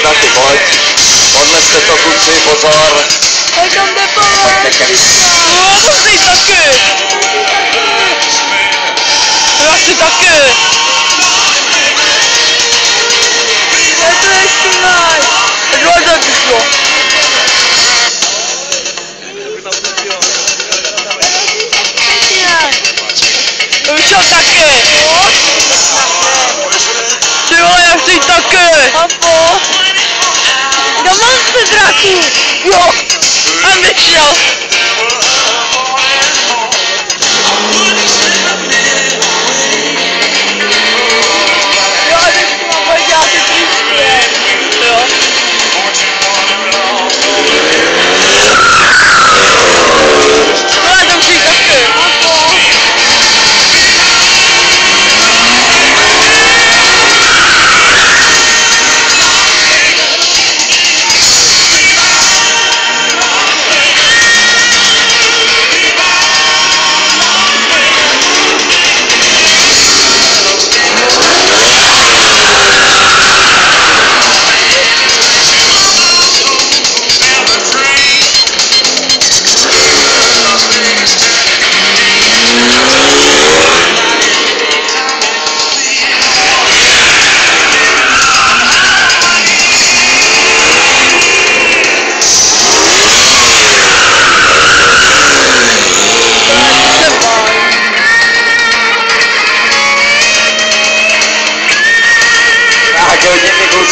takhle taky, pojď. Podle jste to kluci, pozor. Pojď tam jde povět. Musí taky. Já si taky. Já to ještě máš. Dojde přišlo. Vyšel taky. Ty vole, já chci taky. Papo. Do monster draku. Jo. A vyšel. Jo, a teď mám poděláte příště. Jo. Já tam chci taky. Papo.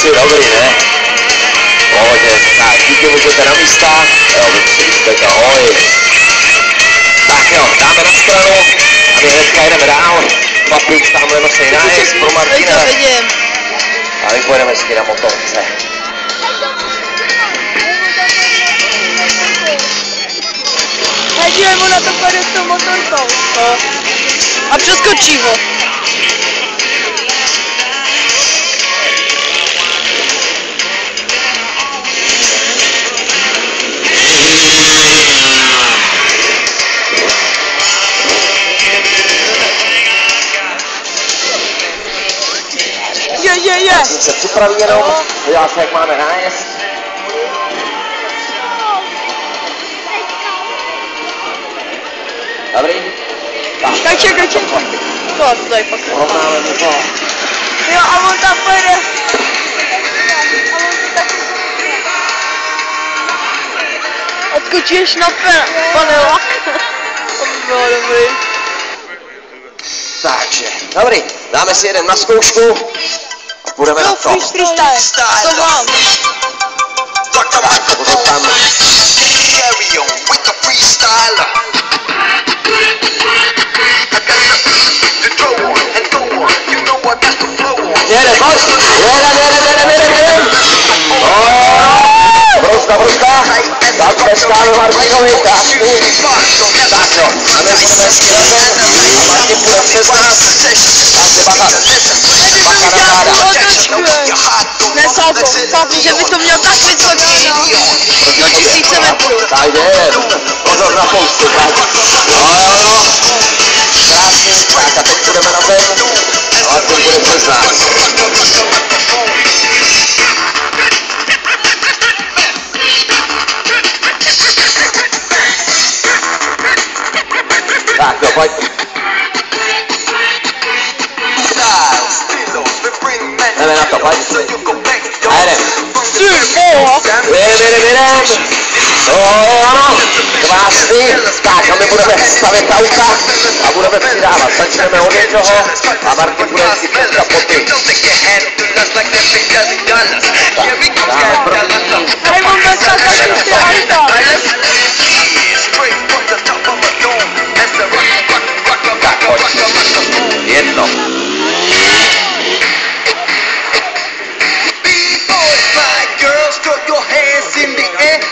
Dobrý, ne? Pohodě, tak díky, můžete na místa. Jo, vy přijďte, ahoj. Tak jo, dáme na stranu a my hnedka jdeme dál. Papík tamhle nosej nájezd pro Martina. To vidím. A my pojedeme vždycky na motorce. Hej, dívej mu na to pojede s tou motorkou. A přeskočí ho. Je. Se připraví jenom, podívá se, jak máme nájezd. Dobrý? Tak čekaj. To tady pak. Porovnáme mu to. Jo, a on tam pojede. A on to taky Odskočíš na panela. To by bylo dobrý. Takže, dobrý, dáme si jeden na zkoušku a půjdeme na to. freestyle. To mám. Budu tam. Jede, pojď! Jedem! Bruska! Tak peskáme Martinovi, krásný. Tak jo, a my budeme skvělem a Martin půjde přes nás. Tak si bacha na záda. Sápni, že bys to měl tak vysoký. Do 1000 metrů. Tak jdem, pozor na poustu, tak. No. Krásný, tak a teď půjdeme na zem a Martin bude přes nás. Tak jo, pojď. Jdeme na to, pojď. A jedem. Jedem. Ano, krásný. Tak a my budeme stavět auta a budeme přidávat. Začneme od něčoho a Martin bude vždycky přes kapoty. Dáme první. Hej, mám dneska taky ty auta. Tak pojď. Jedno.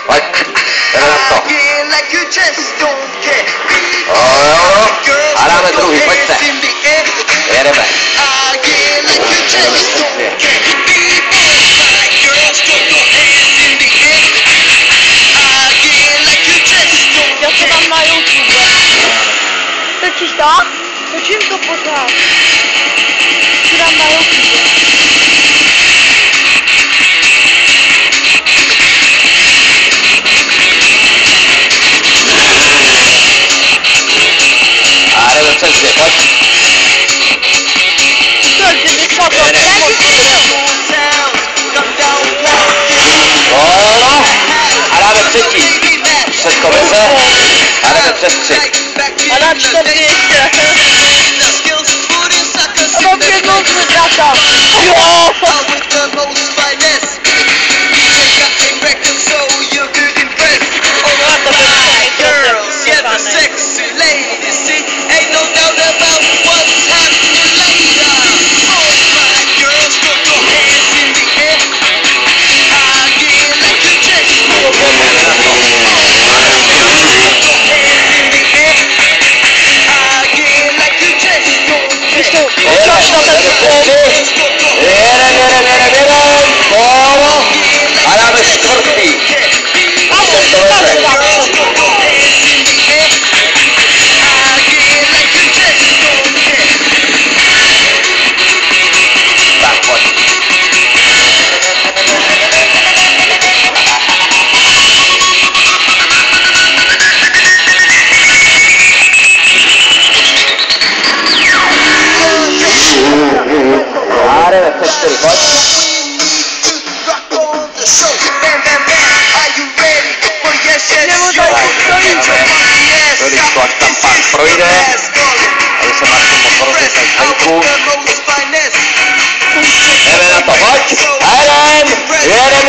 Pojď. Jdeme na to. Jo. A dáme druhý, pojďte. Jedeme. Já to mám na YouTube. Točíš to? Točím to pořád. To dám na YouTube. přes 3. A na 4 ještě. A mám 5 minut vytrata. Jo! A dáme čtvrtý. Tak pojď. A jdeme přes 4, pojď. Chviličku, až tam pán projde, aby se Martin mohl rozjetnat zvenku. Jdeme na to, pojď! Jedem!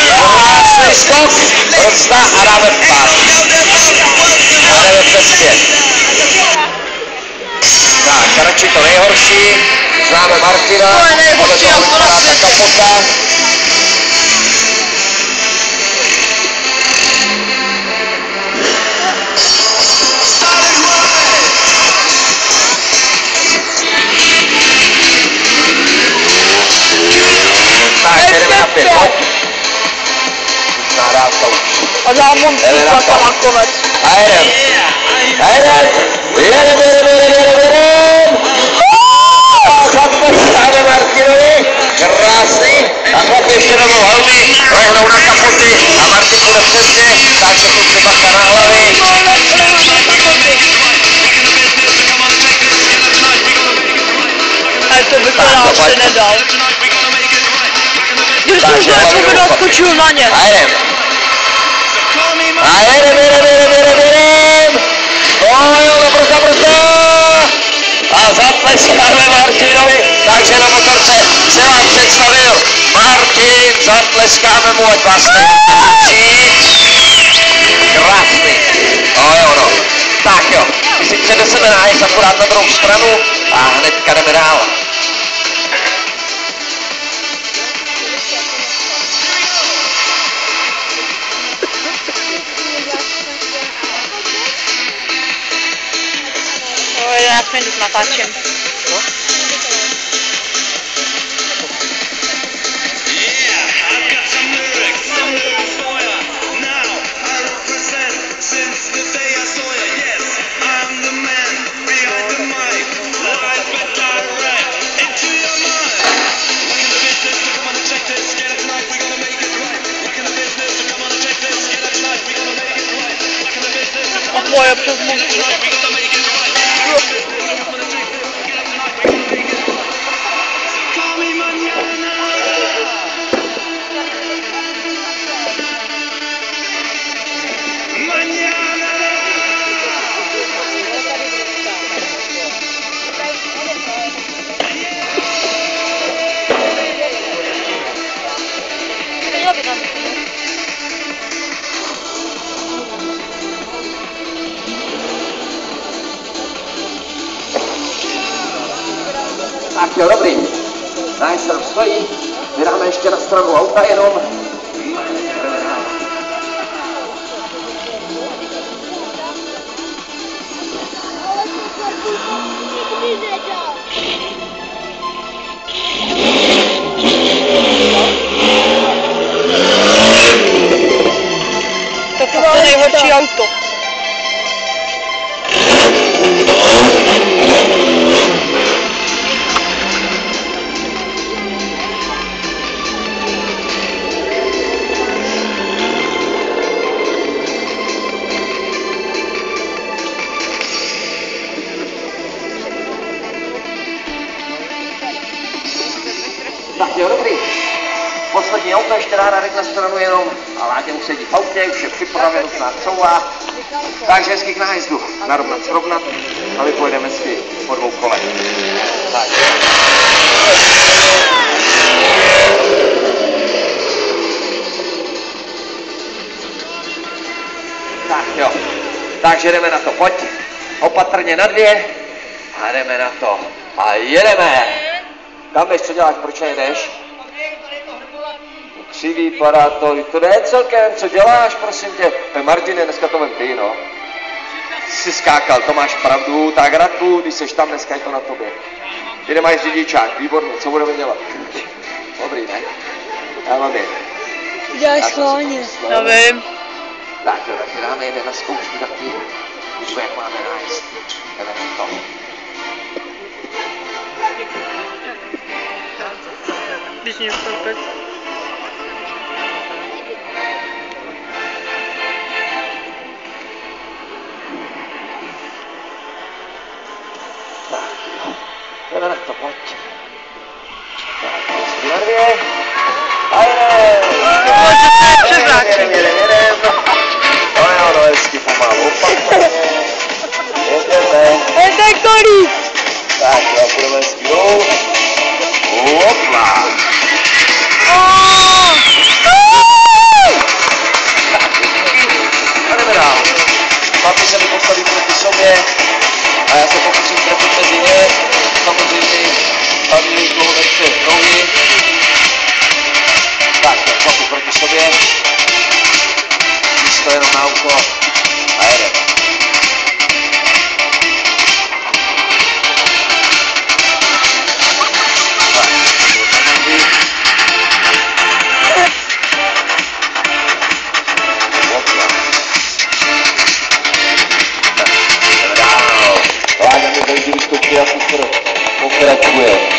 Krásný skok, procna a dáme vpád. A jdeme přes 5. Tak, radši to nejhorší, známe Martina, podle toho vypadá ta kapota. Tak, jdeme na 5, pojď. Nahrávka už. A dám mám příklad na konec. A jedem. Zatleskáme Martinovi. Krásný. A chlap ještě nebo helmy. Rohnou na kapoty. A Martin bude přesně. Takže tu třeba na hlavy. Ale to by to rád nedal. Když jsem se jako naskočil na ně. A jedem. Jo, brzo. A zatleskáme Martinovi. Takže na motorce se vám představil Martin. Zatleskáme mu, ať vás neučí. Krásný. No. Tak jo, my si předeseme nájezd akorát na druhou stranu a hnedka jdeme dál. Jo, 11 minut natáčím. A moje přes můžu. Tak jo, dobrý. Najsel stojí. Vydáme ještě na stranu auta jenom. To je nejhorší auto. Tak jo, dobrý. Poslední auto ještě dá na stranu jenom a Láďa už sedí v autě, už je připraveno, snad couvá. Takže hezky k nájezdu. Narovnat, srovnat a my pojedeme si po 2 kolech. Tak. Tak jo. Takže jdeme na to, pojď. Opatrně na 2. A jdeme na to. A jedeme. Kam jdeš, co děláš, proč nejdeš? Křivý vypadá to ne celkem, co děláš, prosím tě. Martine, dneska to vem ty, no. Jsi skákal, to máš pravdu, tak gratuluju, když seš tam, dneska je to na tobě. Ty nemáš řidičák, výborně, co budeme dělat? Dobrý, ne? Já mám jen. Děláš schválně. Já vím. Tak jo, taky dáme jeden na zkoušku taky. Už jak máme nájezd. Jdeme na to. Když mě vstoupit. Jdeme na to, pojď. Tak, hezky na 2. A jedem. No jo, no hezky pomalu, opatrně. Jedeme. Jedem kolik. Tak jo, půjdeme hezky dolů. Hopla. A jdeme dál. Chlapi se mi postaví proti sobě a já se pokusím trefit mezi ně. Samozřejmě stavili dlouho nechce nohy. Tak, chlapi proti sobě. Místo jenom na auto a jedeme. Já super pokračuje.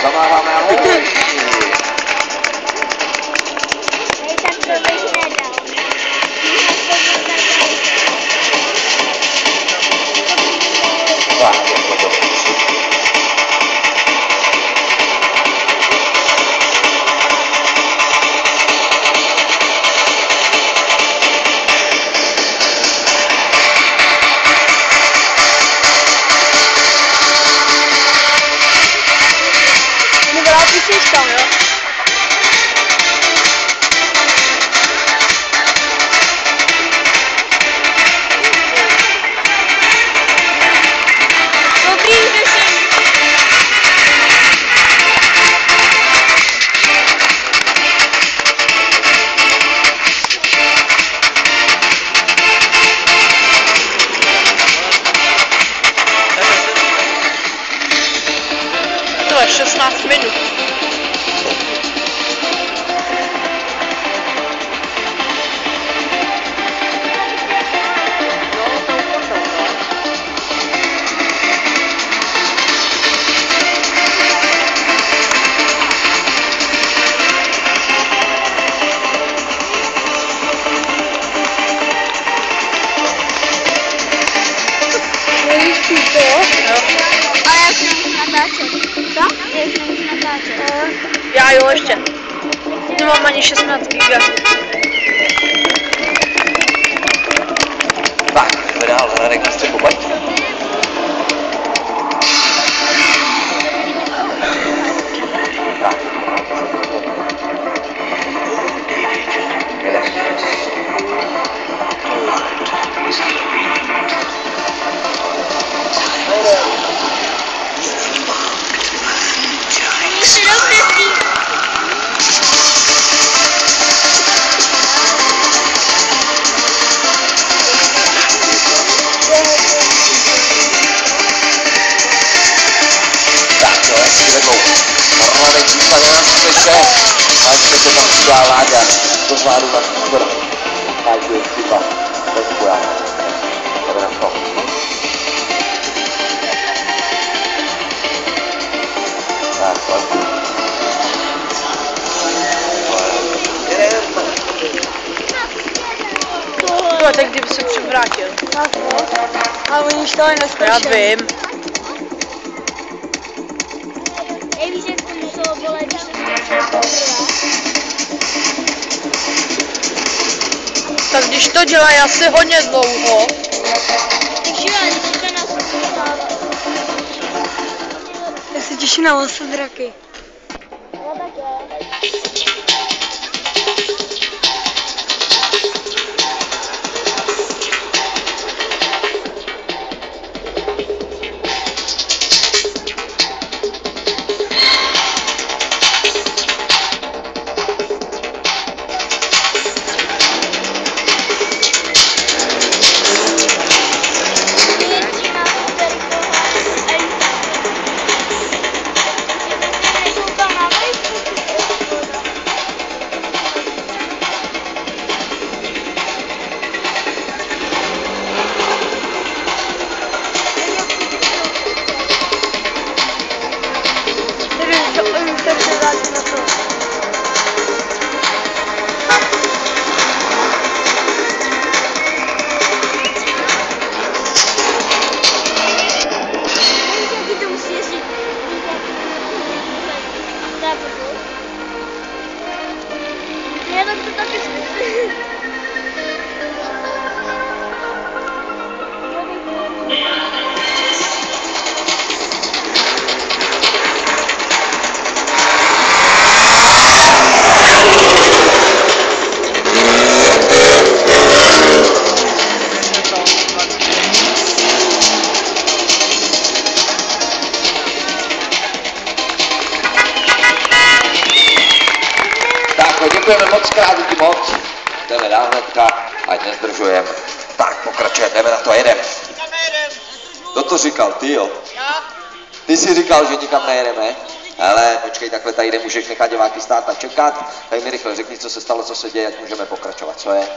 Zamáváme ahoj. To je 16 minut. Já jo, ještě. Nemám ani 16 giga. Tak, jdeme dál, Radek na střechu, pojď. Tak. Jedem. Se tam přidá Láďa do řádu na skoro. Takže je chyba bez bojáka. Jdeme na to. Tak, pojď. No, tak se převrátil. Ale oni už to Já neskočili. vím. Ej, víš, jak to muselo bolet, když jsem začal poprvé? Tak když to dělají asi hodně dlouho, Takže jo, teďka nás poslává. Já se těším na osadraky. Já také. Já tak to taky zkusím. Děkujeme moc krát, díky moc. Jdeme dál hnedka, ať nezdržujeme. Tak, pokračujeme, jdeme na to, jedem. Kdo to říkal, ty jo? Ty jsi říkal, že nikam nejedeme? Hele, počkej, takhle tady nemůžeš nechat diváky stát a čekat. Tady mi rychle řekni, co se stalo, co se děje, ať můžeme pokračovat, co je?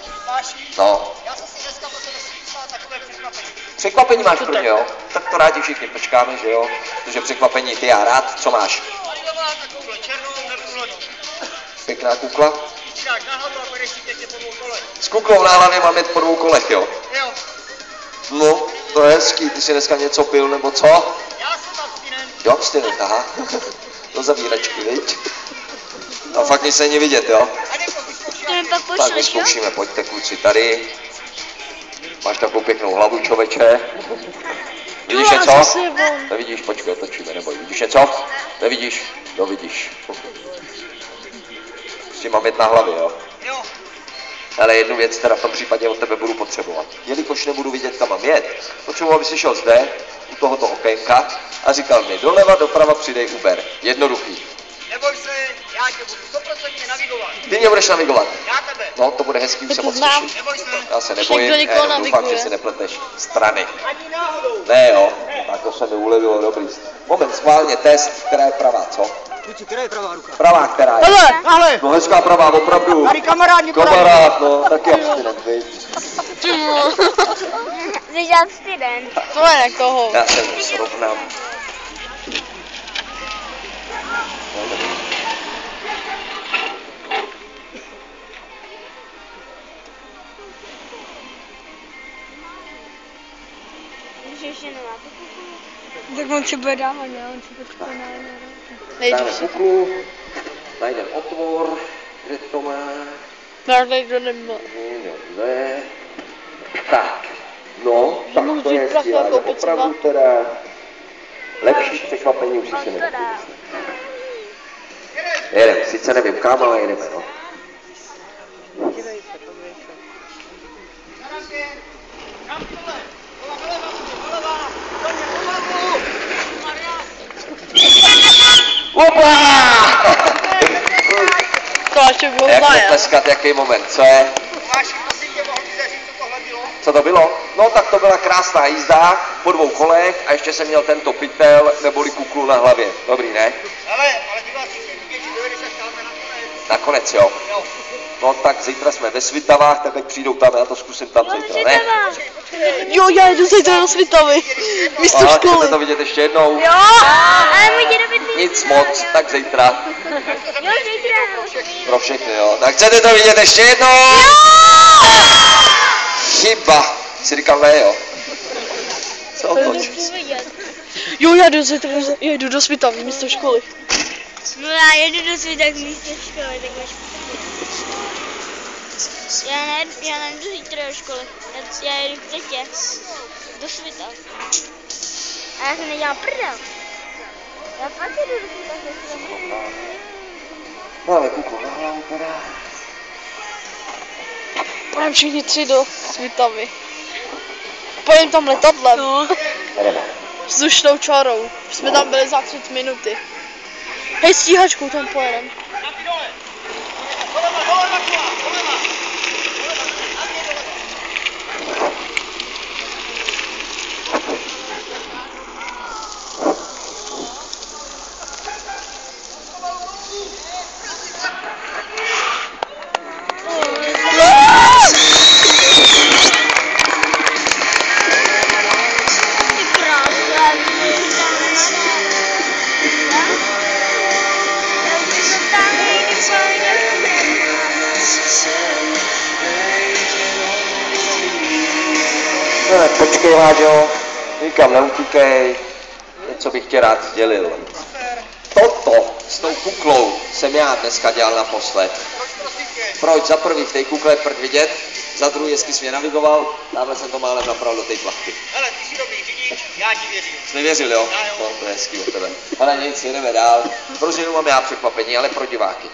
No. Já jsem si dneska potřeboval takové překvapení. Překvapení máš pro ně, jo? Tak to rádi všichni počkáme, že jo? Protože překvapení ty já rád, co máš? Tady doma takovou černou neprůhlednou. Pěkná kukla? Tak na hlavu a budeš si pěkně po dvou kolech. S kuklou na hlavě mám jet po 2 kolech, jo? Jo, No, to je hezký, ty jsi dneska něco pil, nebo co? já jsem abstinent. Jo, abstinent, aha. Do zavíračky, viď? A fakt nic není vidět, jo? A jdem vyzkoušet. To mi pak Tak pošleš, jo? vyzkoušíme, pojďte kluci tady. Máš takovou pěknou hlavu, člověče. Vidíš něco? Nevidíš, počkej, otočíme, neboj. Vidíš něco? Nevidíš? No vidíš. S tím mám jet na hlavě, jo? Jo, Ale jednu věc teda v tom případě od tebe budu potřebovat. Jelikož nebudu vidět, kam mám jet, potřebuji, aby si šel zde, u tohoto okénka a říkal mi doleva, doprava, přidej Uber. Jednoduchý. neboj se, já tě budu 100% navigovat. Ty mě budeš navigovat. Já tebe. No, to bude hezký, už se moc těším. Neboj se. Já se nebojím, Však to nikoho jenom doufám, naviguje. že si nepleteš strany. Ani náhodou. Ne jo, tak to se mi ulevilo, dobrý. Moment, schválně test, která je pravá, co? Kluci, která je pravá ruka? Pravá, která je. hele, Tahle. No hezká pravá, opravdu. Tady kamarád mě poradí. Kamarád, no, taky abstinent, viď? Jsi abstinent. to je nekoho. Já se srovnám. Když ještě nemá. Tak on si bude dávat, ne? On si počká na Dáme kuklu, najdeme otvor, kde to má. Tady to nemá. Dobře. Tak, no, tak můžu to je vzít prach skvělé, jako potřeba? opravdu teda lepší překvapení už si nemůžu myslet. Jedeme, sice nevím kam, ale jedeme, no. Kam tohle? Kola doleva, doleva. Doleva, pomalu. Maria. Opa! To ještě bylo Jak zajet. potleskat, jaký moment, co je? Máš, prosím tě, mohl bys říct, co tohle bylo? Co to bylo? No tak to byla krásná jízda po 2 kolech a ještě jsem měl tento pytel neboli kuklu na hlavě. Dobrý, ne? Hele, ale diváci si říkají, že dojedeš až tam nakonec. Nakonec, jo. Jo. No tak zítra jsme ve Svitavách, tak ať přijdou tam, já to zkusím tam zítra, ne? Jo, já jdu zítra na Svitavy. Místo Aha, chcete školy. to vidět ještě jednou? Jo, ale můj děda bydlí. Nic moc, tak zítra. Jo, zítra. Pro všechny, jo. Tak chcete to vidět ještě jednou? chyba. Si říkal ne, jo. Co otoč? Jo, já jedu do Svitavy místo školy. No já jedu do Svitavy místo školy, tak máš já nejdu zítra do školy. Já jedu k tetě. Do Svitavy. A já se nedělám prdel. Já fakt jedu do Svitavy. Máme kuklu na hlavu teda. Půjdeme všichni 3 do Svitavy. Pojedeme tam letadlem. No. Vzdušnou čarou. Už jsme tam byli za 30 minuty. Hej, stíhačkou tam pojedeme. No, počkej, Láďo, nikam neutíkej, něco bych tě rád sdělil. Toto s tou kuklou jsem já dneska dělal naposled. Proč? Za prvý v té kukle je prd vidět, za druhý, jestli jsi mě navigoval, tamhle jsem to málem napravil do té plachty. Hele, ty jsi dobrý řidič, já ti věřím. Jsi mi věřil, jo? No, to je hezký od tebe. Ale nic, jedeme dál. Pro ženu mám já překvapení, ale pro diváky.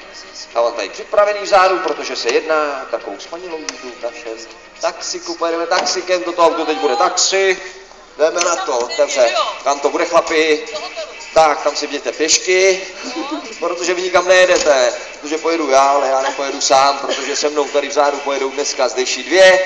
A mám tady připravený vzadu, protože se jedná o takovou spanilou jízdu v našem taxiku. Pojedeme taxikem, do toho auto teď bude taxi. Jdeme na to, otevře. Tam to bude, chlapi. Tak, tam si jděte pěšky, protože vy nikam nejedete. Protože pojedu já, ale já nepojedu sám, protože se mnou tady vzadu pojedou dneska zdejší 2